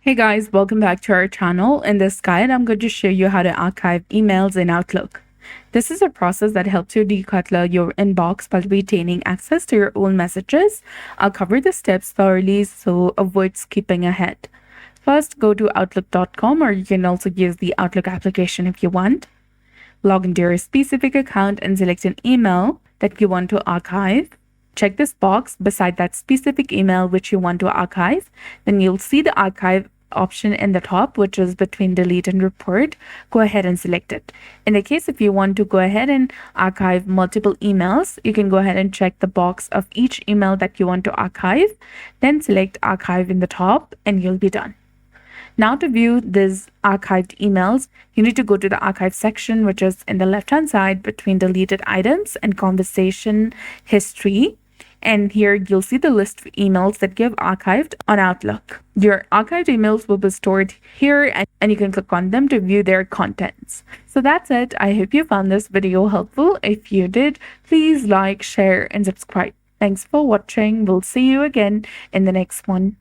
Hey guys, welcome back to our channel. In this guide, I'm going to show you how to archive emails in Outlook. This is a process that helps you declutter your inbox while retaining access to your own messages. I'll cover the steps thoroughly, so avoid skipping ahead. First, go to outlook.com, or you can also use the Outlook application if you want. Log into your specific account and select an email that you want to archive. Check this box beside that specific email which you want to archive. Then you'll see the archive option in the top, which is between delete and report. Go ahead and select it. In the case if you want to go ahead and archive multiple emails, you can go ahead and check the box of each email that you want to archive. Then select archive in the top and you'll be done. Now to view these archived emails, you need to go to the archive section, which is in the left-hand side between deleted items and conversation history. And here you'll see the list of emails that you've archived on Outlook. Your archived emails will be stored here and you can click on them to view their contents. So that's it. I hope you found this video helpful. If you did, please like, share, and subscribe. Thanks for watching. We'll see you again in the next one.